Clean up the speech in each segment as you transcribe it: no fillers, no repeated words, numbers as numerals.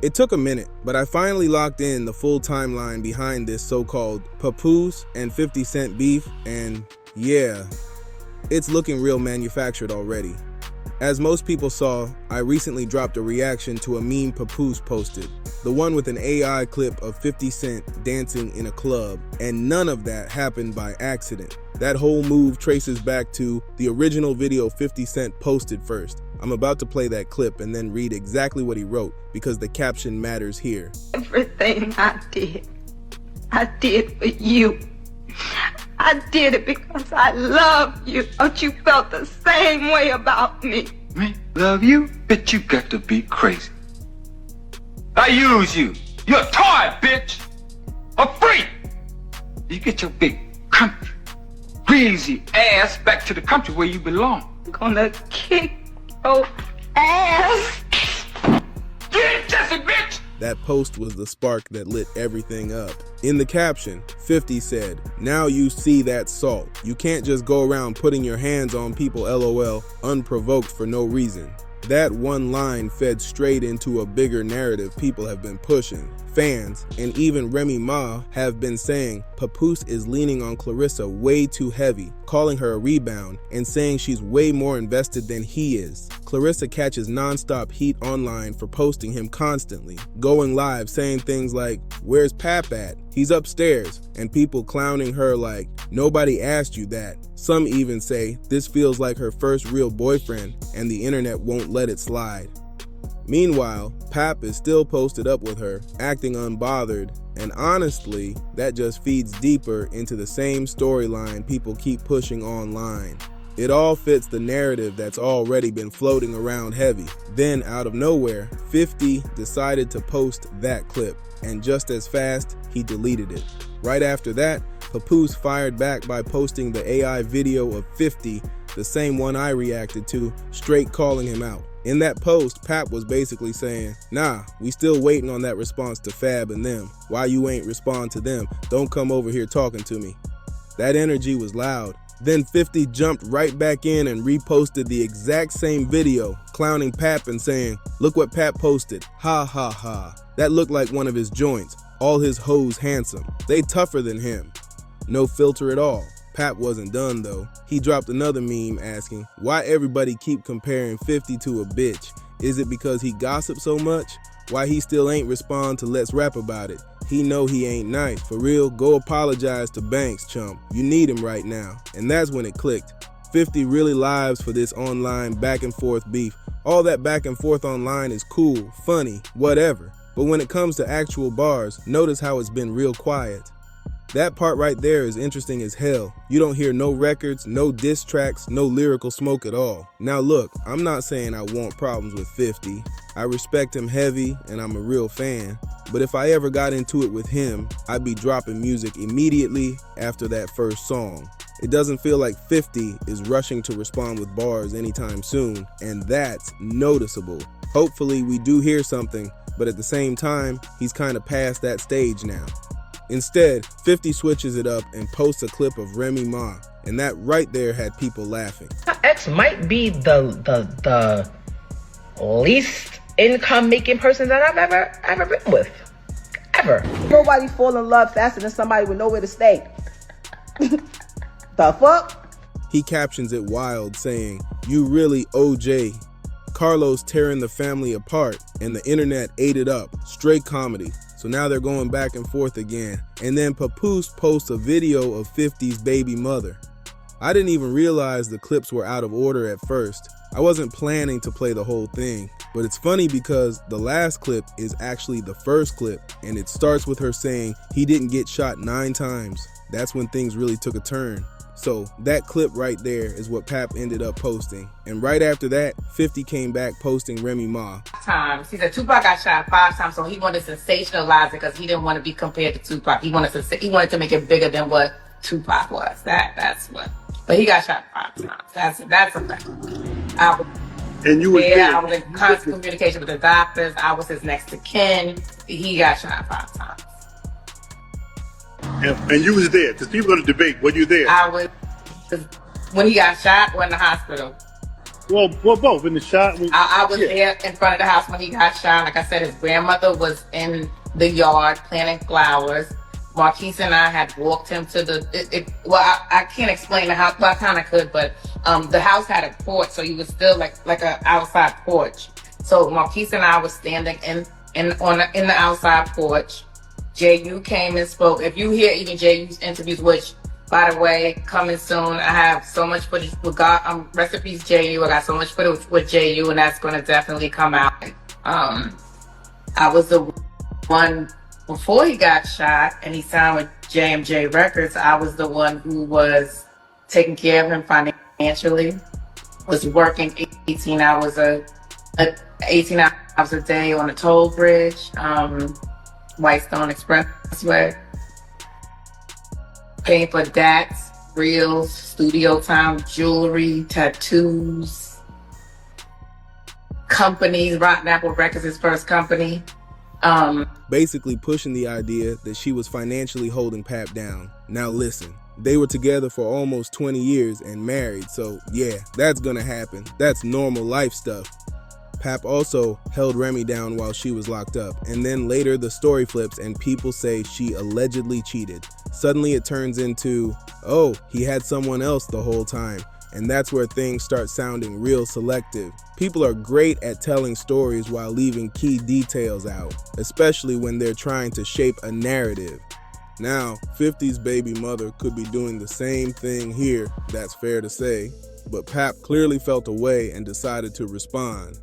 It took a minute, but I finally locked in the full timeline behind this so-called Papoose and 50 Cent beef, and yeah, it's looking real manufactured already. As most people saw, I recently dropped a reaction to a meme Papoose posted, the one with an AI clip of 50 Cent dancing in a club, and none of that happened by accident. That whole move traces back to the original video 50 Cent posted first. I'm about to play that clip and then read exactly what he wrote because the caption matters here. Everything I did for you. I did it because I love you. Don't you felt the same way about me? Me? Love you? Bitch, you got to be crazy. I use you. You're a toy, bitch. A freak. You get your big country, greasy ass back to the country where you belong. I'm gonna kick your ass. Get Jesse, bitch! That post was the spark that lit everything up. In the caption, 50 said, "Now you see that salt. You can't just go around putting your hands on people LOL unprovoked for no reason." That one line fed straight into a bigger narrative people have been pushing. Fans, and even Remy Ma, have been saying Papoose is leaning on Clarissa way too heavy, calling her a rebound, and saying she's way more invested than he is. Clarissa catches non-stop heat online for posting him constantly, going live saying things like, "Where's Pap at? He's upstairs," and people clowning her like, "Nobody asked you that." Some even say this feels like her first real boyfriend and the internet won't let it slide. Meanwhile, Pap is still posted up with her, acting unbothered, and honestly, that just feeds deeper into the same storyline people keep pushing online. It all fits the narrative that's already been floating around heavy. Then, out of nowhere, 50 decided to post that clip, and just as fast, he deleted it. Right after that, Papoose fired back by posting the AI video of 50, the same one I reacted to, straight calling him out. In that post, Pap was basically saying, "Nah, we still waiting on that response to Fab and them. Why you ain't respond to them? Don't come over here talking to me." That energy was loud. Then 50 jumped right back in and reposted the exact same video, clowning Pap and saying, "Look what Pap posted. Ha ha ha. That looked like one of his joints. All his hoes handsome. They tougher than him." No filter at all. Pap wasn't done though. He dropped another meme asking, "Why everybody keep comparing 50 to a bitch? Is it because he gossip so much? Why he still ain't respond to Let's Rap About It? He know he ain't nice. For real, go apologize to Banks, chump. You need him right now." And that's when it clicked. 50 really lives for this online back and forth beef. All that back and forth online is cool, funny, whatever. But when it comes to actual bars, notice how it's been real quiet. That part right there is interesting as hell. You don't hear no records, no diss tracks, no lyrical smoke at all. Now look, I'm not saying I want problems with 50. I respect him heavy and I'm a real fan. But if I ever got into it with him, I'd be dropping music immediately after that first song. It doesn't feel like 50 is rushing to respond with bars anytime soon, and that's noticeable. Hopefully we do hear something, but at the same time, he's kind of past that stage now. Instead, 50 switches it up and posts a clip of Remy Ma, and that right there had people laughing. My ex might be the least income making person that I've ever been with. Ever. Nobody fall in love faster than somebody with nowhere to stay. The fuck? He captions it wild, saying, "You really OJ. Carlos tearing the family apart, and the internet ate it up. Straight comedy." So now they're going back and forth again. And then Papoose posts a video of 50's baby mother. I didn't even realize the clips were out of order at first. I wasn't planning to play the whole thing, but it's funny because the last clip is actually the first clip, and it starts with her saying he didn't get shot 9 times. That's when things really took a turn. So that clip right there is what Pap ended up posting. And right after that, 50 came back posting Remy Ma. Times. He said Tupac got shot 5 times, so he wanted to sensationalize it because he didn't want to be compared to Tupac. He wanted to make it bigger than what Tupac was. That's what. But he got shot 5 times. That's a fact. And you were there. I was in constant communication with the doctors. I was his next of kin. He got shot 5 times. And you was there, because people are going to debate, were you there? I was, when he got shot or in the hospital. Well, both in the shot. I was there in front of the house when he got shot. Like I said, his grandmother was in the yard planting flowers. Marquise and I had walked him to the. I can't explain the house. Well, I kind of could, but the house had a porch, so he was still like a outside porch. So Marquise and I was standing in the outside porch. JU came and spoke. If you hear even JU's interviews, which, by the way, coming soon. I have so much footage with God. Recipes JU. I got so much footage with JU, and that's going to definitely come out. I was the one before he got shot, and he signed with JMJ Records. I was the one who was taking care of him financially. Was working 18 hours a day on a toll bridge, Whitestone Expressway. Paying for DATs, reels, studio time, jewelry, tattoos, companies. Rotten Apple Records, his first company. Basically pushing the idea that she was financially holding Pap down. Now listen, they were together for almost 20 years and married, so yeah, that's gonna happen. That's normal life stuff. Pap also held Remy down while she was locked up, and then later the story flips and people say she allegedly cheated. Suddenly it turns into, oh, he had someone else the whole time, and that's where things start sounding real selective. People are great at telling stories while leaving key details out, especially when they're trying to shape a narrative. Now, 50's baby mother could be doing the same thing here, that's fair to say, but Pap clearly felt a way and decided to respond.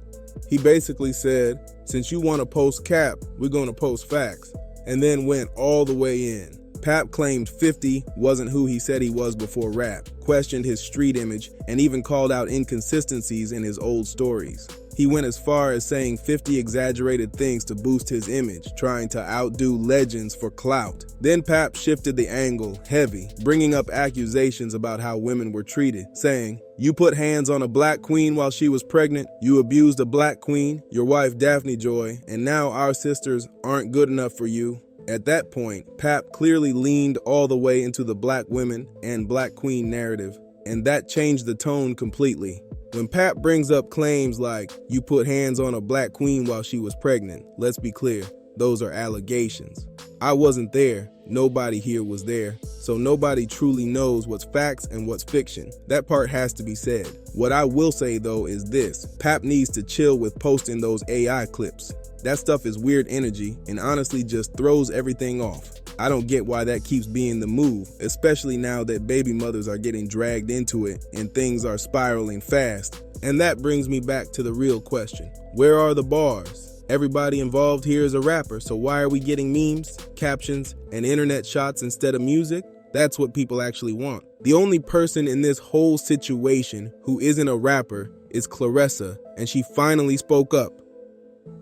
He basically said, since you want to post cap, we're going to post facts, and then went all the way in. Pap claimed 50 wasn't who he said he was before rap, questioned his street image, and even called out inconsistencies in his old stories. He went as far as saying 50 exaggerated things to boost his image, trying to outdo legends for clout. Then Pap shifted the angle heavy, bringing up accusations about how women were treated, saying, you put hands on a black queen while she was pregnant, you abused a black queen, your wife Daphne Joy, and now our sisters aren't good enough for you. At that point, Pap clearly leaned all the way into the black women and black queen narrative, and that changed the tone completely. When Pap brings up claims like, you put hands on a black queen while she was pregnant, let's be clear, those are allegations. I wasn't there, nobody here was there, so nobody truly knows what's facts and what's fiction. That part has to be said. What I will say though is this, Pap needs to chill with posting those AI clips. That stuff is weird energy and honestly just throws everything off. I don't get why that keeps being the move, especially now that baby mothers are getting dragged into it and things are spiraling fast. And that brings me back to the real question. Where are the bars? Everybody involved here is a rapper, so why are we getting memes, captions, and internet shots instead of music? That's what people actually want. The only person in this whole situation who isn't a rapper is Clarissa, and she finally spoke up.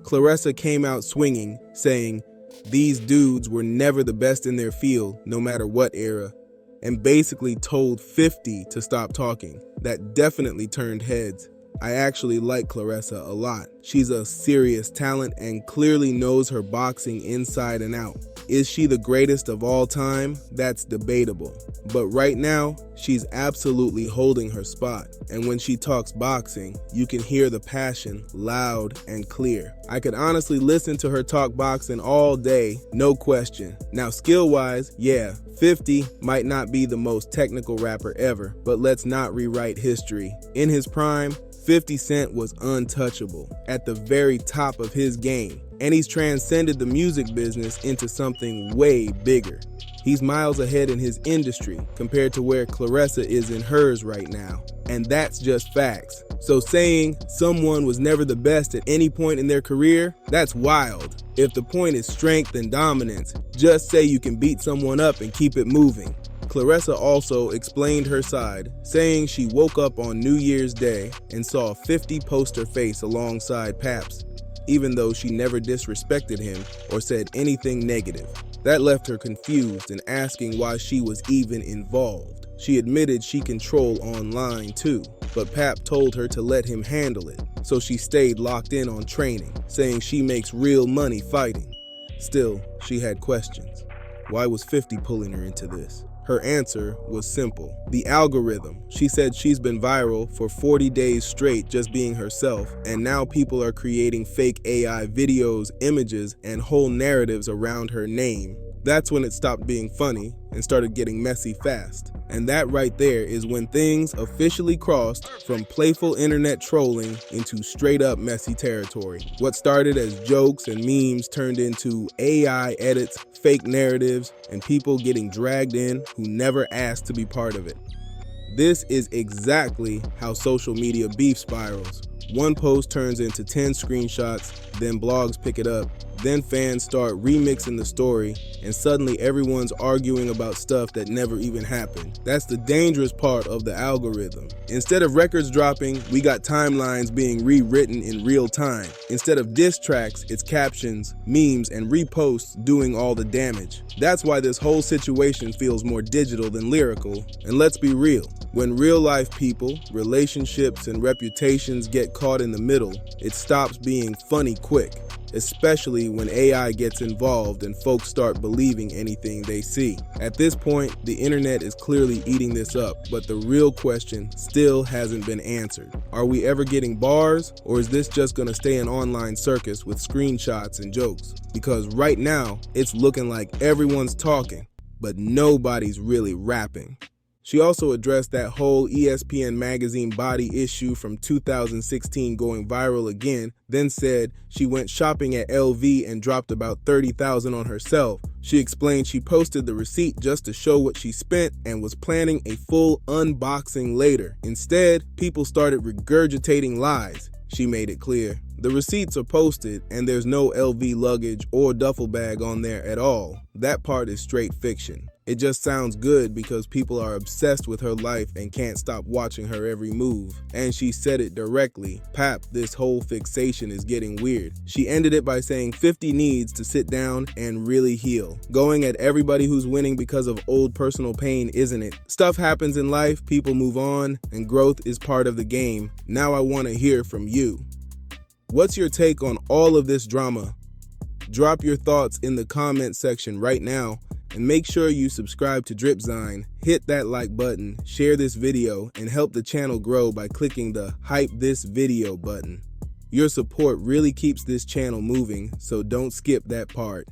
Clarissa came out swinging, saying, these dudes were never the best in their field, no matter what era, and basically told 50 to stop talking. That definitely turned heads. I actually like Clarissa a lot. She's a serious talent and clearly knows her boxing inside and out. Is she the greatest of all time? That's debatable. But right now, she's absolutely holding her spot. And when she talks boxing, you can hear the passion loud and clear. I could honestly listen to her talk boxing all day, no question. Now skill-wise, yeah, 50 might not be the most technical rapper ever, but let's not rewrite history. In his prime, 50 Cent was untouchable, at the very top of his game, and he's transcended the music business into something way bigger. He's miles ahead in his industry compared to where Clarissa is in hers right now, and that's just facts. So saying someone was never the best at any point in their career, that's wild. If the point is strength and dominance, just say you can beat someone up and keep it moving. Clarissa also explained her side, saying she woke up on New Year's Day and saw 50 post her face alongside Pap's, even though she never disrespected him or said anything negative. That left her confused and asking why she was even involved. She admitted she can troll online too, but Pap told her to let him handle it, so she stayed locked in on training, saying she makes real money fighting. Still, she had questions. Why was 50 pulling her into this? Her answer was simple. The algorithm. She said she's been viral for 40 days straight just being herself, and now people are creating fake AI videos, images, and whole narratives around her name. That's when it stopped being funny and started getting messy fast. And that right there is when things officially crossed from playful internet trolling into straight up messy territory. What started as jokes and memes turned into AI edits, fake narratives, and people getting dragged in who never asked to be part of it. This is exactly how social media beef spirals. One post turns into 10 screenshots, then blogs pick it up, then fans start remixing the story, and suddenly everyone's arguing about stuff that never even happened. That's the dangerous part of the algorithm. Instead of records dropping, we got timelines being rewritten in real time. Instead of diss tracks, it's captions, memes, and reposts doing all the damage. That's why this whole situation feels more digital than lyrical. And let's be real, when real-life people, relationships, and reputations get caught in the middle, it stops being funny quick, especially when AI gets involved and folks start believing anything they see. At this point, the internet is clearly eating this up, but the real question still hasn't been answered. Are we ever getting bars, or is this just gonna stay an online circus with screenshots and jokes? Because right now, it's looking like everyone's talking, but nobody's really rapping. She also addressed that whole ESPN magazine body issue from 2016 going viral again, then said she went shopping at LV and dropped about $30,000 on herself. She explained she posted the receipt just to show what she spent and was planning a full unboxing later. Instead, people started regurgitating lies. She made it clear. The receipts are posted and there's no LV luggage or duffel bag on there at all. That part is straight fiction. It just sounds good because people are obsessed with her life and can't stop watching her every move. And she said it directly. Pap, this whole fixation is getting weird. She ended it by saying 50 needs to sit down and really heal. Going at everybody who's winning because of old personal pain, isn't it? Stuff happens in life, people move on, and growth is part of the game. Now I want to hear from you. What's your take on all of this drama? Drop your thoughts in the comment section right now, and make sure you subscribe to Dripzine, hit that like button, share this video, and help the channel grow by clicking the Hype This Video button. Your support really keeps this channel moving, so don't skip that part.